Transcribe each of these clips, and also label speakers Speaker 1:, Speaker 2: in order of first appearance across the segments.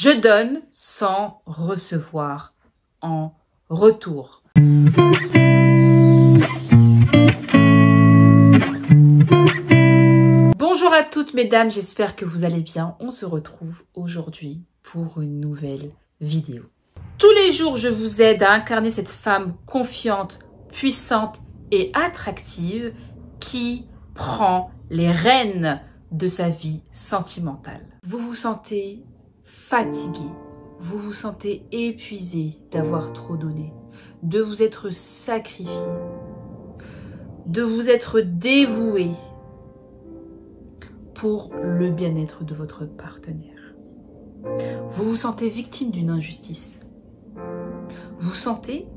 Speaker 1: Je donne sans recevoir en retour. Bonjour à toutes mesdames, j'espère que vous allez bien. On se retrouve aujourd'hui pour une nouvelle vidéo. Tous les jours, je vous aide à incarner cette femme confiante, puissante et attractive qui prend les rênes de sa vie sentimentale. Vous vous sentez fatigué, vous vous sentez épuisé d'avoir trop donné, de vous être sacrifié, de vous être dévoué pour le bien-être de votre partenaire. Vous vous sentez victime d'une injustice. Vous sentez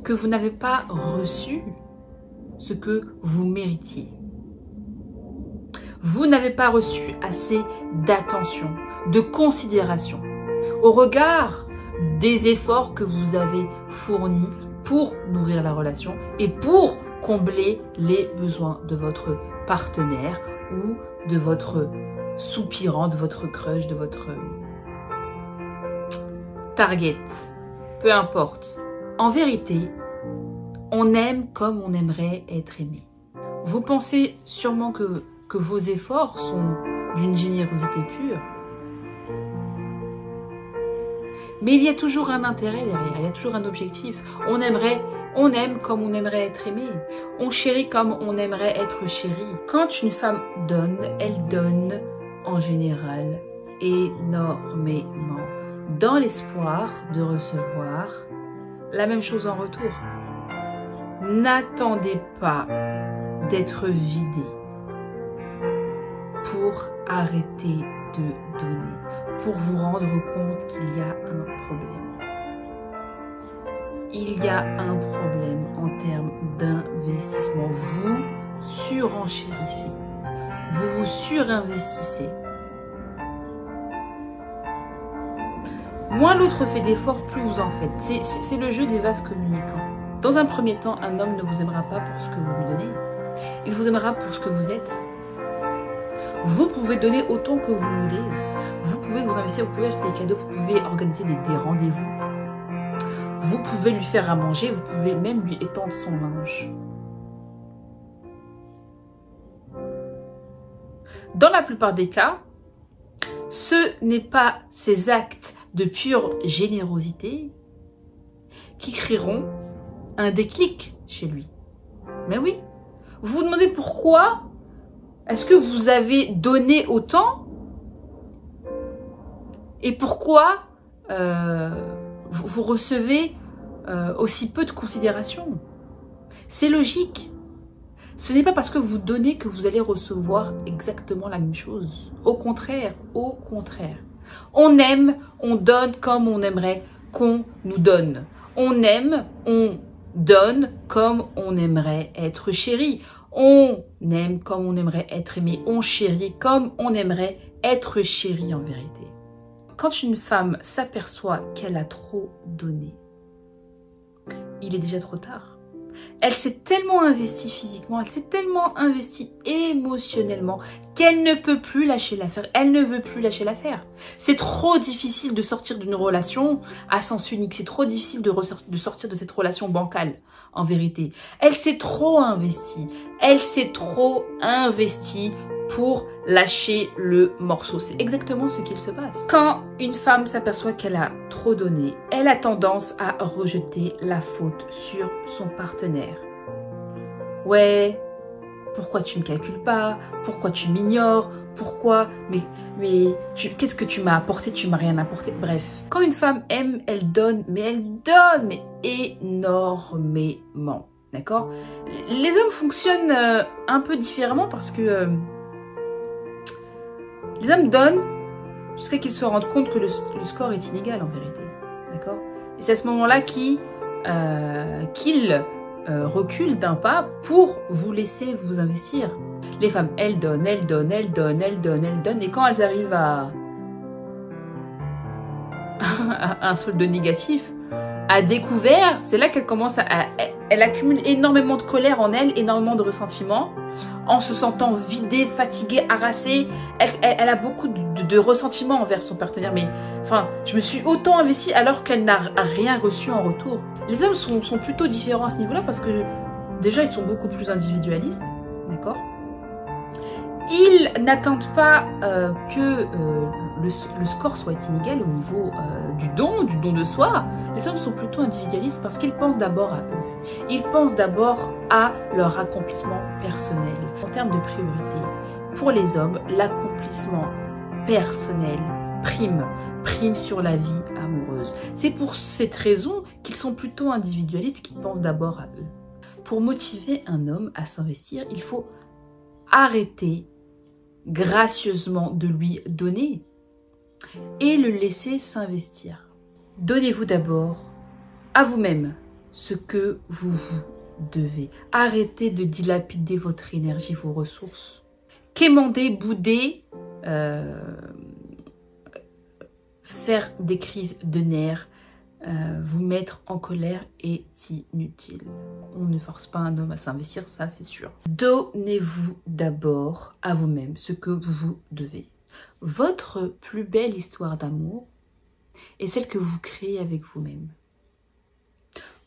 Speaker 1: que vous n'avez pas reçu ce que vous méritiez. Vous n'avez pas reçu assez d'attention, de considération au regard des efforts que vous avez fournis pour nourrir la relation et pour combler les besoins de votre partenaire ou de votre soupirant, de votre crush, de votre target, peu importe. En vérité, on aime comme on aimerait être aimé. Vous pensez sûrement que vos efforts sont d'une générosité pure. Mais il y a toujours un intérêt derrière, il y a toujours un objectif. On aime comme on aimerait être aimé. On chérit comme on aimerait être chéri. Quand une femme donne, elle donne en général énormément, dans l'espoir de recevoir la même chose en retour. N'attendez pas d'être vidé pour arrêter de donner, pour vous rendre compte qu'il y a un problème. Il y a un problème en termes d'investissement. Vous surenchérissez, vous vous surinvestissez. Moins l'autre fait d'efforts, plus vous en faites. C'est le jeu des vases communicants. Dans un premier temps, un homme ne vous aimera pas pour ce que vous lui donnez. Il vous aimera pour ce que vous êtes. Vous pouvez donner autant que vous voulez. Vous pouvez vous investir, vous pouvez acheter des cadeaux, vous pouvez organiser des rendez-vous. Vous pouvez lui faire à manger, vous pouvez même lui étendre son linge. Dans la plupart des cas, ce n'est pas ces actes de pure générosité qui créeront un déclic chez lui. Mais oui, vous vous demandez pourquoi est-ce que vous avez donné autant et pourquoi vous recevez aussi peu de considération? C'est logique. Ce n'est pas parce que vous donnez que vous allez recevoir exactement la même chose. Au contraire, au contraire. On aime, on donne comme on aimerait qu'on nous donne. On aime, on donne comme on aimerait être chéri. On aime comme on aimerait être aimé. On chérit comme on aimerait être chéri en vérité. Quand une femme s'aperçoit qu'elle a trop donné, il est déjà trop tard. Elle s'est tellement investie physiquement, elle s'est tellement investie émotionnellement qu'elle ne peut plus lâcher l'affaire. Elle ne veut plus lâcher l'affaire. C'est trop difficile de sortir d'une relation à sens unique. C'est trop difficile de sortir de cette relation bancale, en vérité. Elle s'est trop investie. Elle s'est trop investie pour lâcher le morceau. C'est exactement ce qu'il se passe. Quand une femme s'aperçoit qu'elle a trop donné, elle a tendance à rejeter la faute sur son partenaire. Ouais, pourquoi tu me calcules pas? Pourquoi tu m'ignores? Pourquoi? Mais qu'est-ce que tu m'as apporté? Tu m'as rien apporté. Bref, quand une femme aime, elle donne mais énormément. D'accord? Les hommes fonctionnent un peu différemment parce que les hommes donnent jusqu'à qu'ils se rendent compte que le score est inégal en vérité. D'accord? Et c'est à ce moment-là qu'ils reculent d'un pas pour vous laisser vous investir. Les femmes, elles donnent, elles donnent, elles donnent, elles donnent, elles donnent. Et quand elles arrivent à un solde négatif, a découvert, c'est là qu'elle commence elle accumule énormément de colère en elle, énormément de ressentiment, en se sentant vidée, fatiguée, harassée. Elle a beaucoup de ressentiment envers son partenaire, mais enfin, je me suis autant investie alors qu'elle n'a rien reçu en retour. Les hommes sont plutôt différents à ce niveau-là parce que déjà, ils sont beaucoup plus individualistes, d'accord? Ils n'attendent pas que le score soit inégal au niveau du don de soi. Les hommes sont plutôt individualistes parce qu'ils pensent d'abord à eux. Ils pensent d'abord à leur accomplissement personnel. En termes de priorité, pour les hommes, l'accomplissement personnel prime sur la vie amoureuse. C'est pour cette raison qu'ils sont plutôt individualistes, qu'ils pensent d'abord à eux. Pour motiver un homme à s'investir, il faut arrêter gracieusement de lui donner et le laisser s'investir. Donnez-vous d'abord à vous-même ce que vous vous devez. Arrêtez de dilapider votre énergie, vos ressources. Quémander, bouder, faire des crises de nerfs, vous mettre en colère est inutile. On ne force pas un homme à s'investir, ça c'est sûr. Donnez-vous d'abord à vous-même ce que vous devez. Votre plus belle histoire d'amour est celle que vous créez avec vous-même.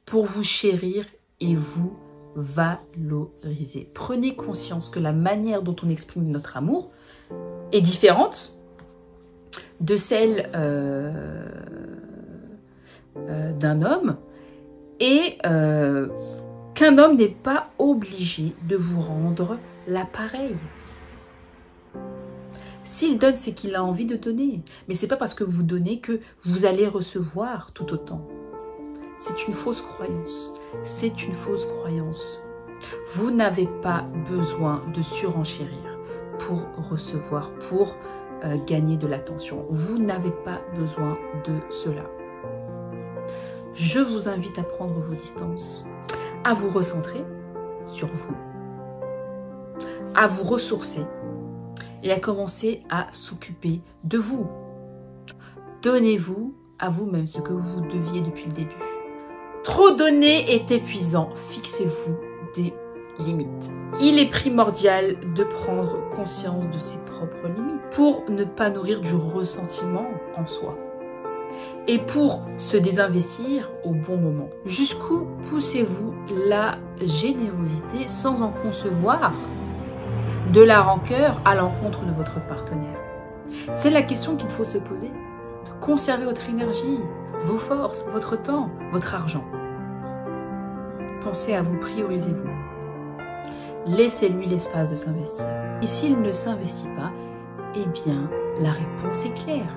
Speaker 1: Pour vous chérir et vous valoriser. Prenez conscience que la manière dont on exprime notre amour est différente de celle d'un homme et qu'un homme n'est pas obligé de vous rendre l'appareil. S'il donne, c'est qu'il a envie de donner. Mais c'est pas parce que vous donnez que vous allez recevoir tout autant. C'est une fausse croyance. C'est une fausse croyance. Vous n'avez pas besoin de surenchérir pour recevoir, pour gagner de l'attention. Vous n'avez pas besoin de cela. Je vous invite à prendre vos distances, à vous recentrer sur vous, à vous ressourcer et à commencer à s'occuper de vous. Donnez-vous à vous-même ce que vous deviez depuis le début. Trop donner est épuisant. Fixez-vous des limites. Il est primordial de prendre conscience de ses propres limites pour ne pas nourrir du ressentiment en soi. Et pour se désinvestir au bon moment. Jusqu'où poussez-vous la générosité sans en concevoir de la rancœur à l'encontre de votre partenaire? C'est la question qu'il faut se poser. Conservez votre énergie, vos forces, votre temps, votre argent. Pensez à vous, priorisez-vous. Laissez-lui l'espace de s'investir. Et s'il ne s'investit pas, eh bien, la réponse est claire.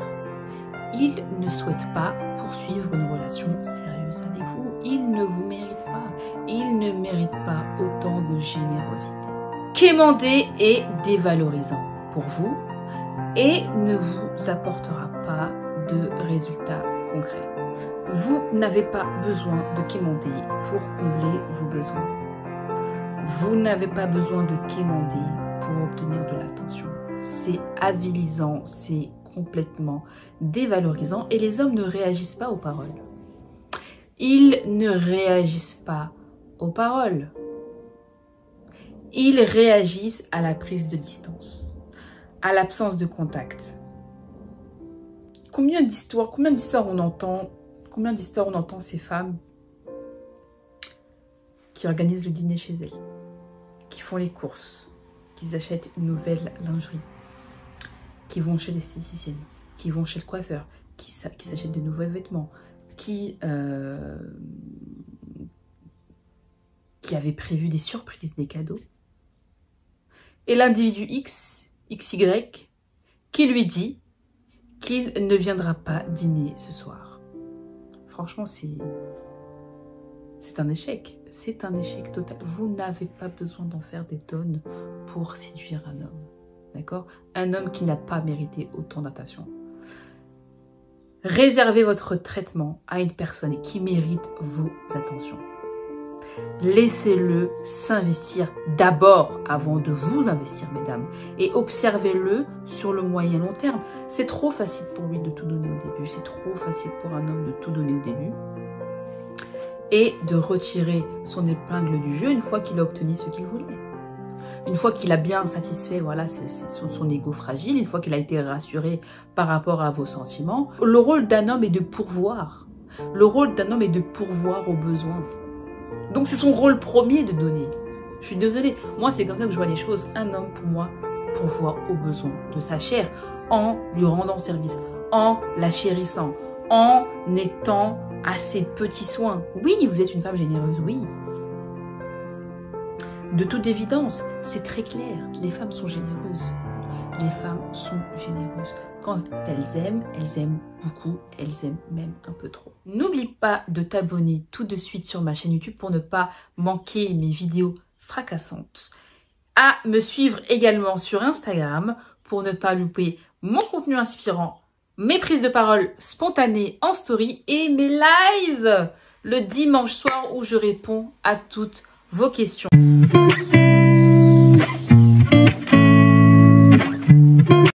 Speaker 1: Il ne souhaite pas poursuivre une relation sérieuse avec vous. Il ne vous mérite pas. Il ne mérite pas autant de générosité. Quémander est dévalorisant pour vous et ne vous apportera pas de résultats concrets. Vous n'avez pas besoin de quémander pour combler vos besoins. Vous n'avez pas besoin de quémander pour obtenir de l'attention. C'est avilisant, c'est complètement dévalorisant et les hommes ne réagissent pas aux paroles. Ils ne réagissent pas aux paroles. Ils réagissent à la prise de distance, à l'absence de contact. Combien d'histoires on entend ces femmes qui organisent le dîner chez elles, qui font les courses, qui achètent une nouvelle lingerie, qui vont chez l'esthéticienne, qui vont chez le coiffeur, qui s'achètent de nouveaux vêtements, qui avaient prévu des surprises, des cadeaux. Et l'individu XY, qui lui dit qu'il ne viendra pas dîner ce soir. Franchement, c'est un échec. C'est un échec total. Vous n'avez pas besoin d'en faire des tonnes pour séduire un homme. D'accord? Un homme qui n'a pas mérité autant d'attention. Réservez votre traitement à une personne qui mérite vos attentions. Laissez-le s'investir d'abord avant de vous investir, mesdames. Et observez-le sur le moyen long terme. C'est trop facile pour lui de tout donner au début. C'est trop facile pour un homme de tout donner au début. Et de retirer son épingle du jeu une fois qu'il a obtenu ce qu'il voulait. Une fois qu'il a bien satisfait voilà, son ego fragile, une fois qu'il a été rassuré par rapport à vos sentiments, le rôle d'un homme est de pourvoir. Le rôle d'un homme est de pourvoir aux besoins. Donc c'est son rôle premier de donner. Je suis désolée, moi c'est comme ça que je vois les choses. Un homme pour moi pourvoit aux besoins de sa chair en lui rendant service, en la chérissant, en étant à ses petits soins. Oui, vous êtes une femme généreuse, oui. De toute évidence, c'est très clair, les femmes sont généreuses. Les femmes sont généreuses. Quand elles aiment beaucoup, elles aiment même un peu trop. N'oublie pas de t'abonner tout de suite sur ma chaîne YouTube pour ne pas manquer mes vidéos fracassantes. À me suivre également sur Instagram pour ne pas louper mon contenu inspirant, mes prises de parole spontanées en story et mes lives le dimanche soir où je réponds à toutes vos questions.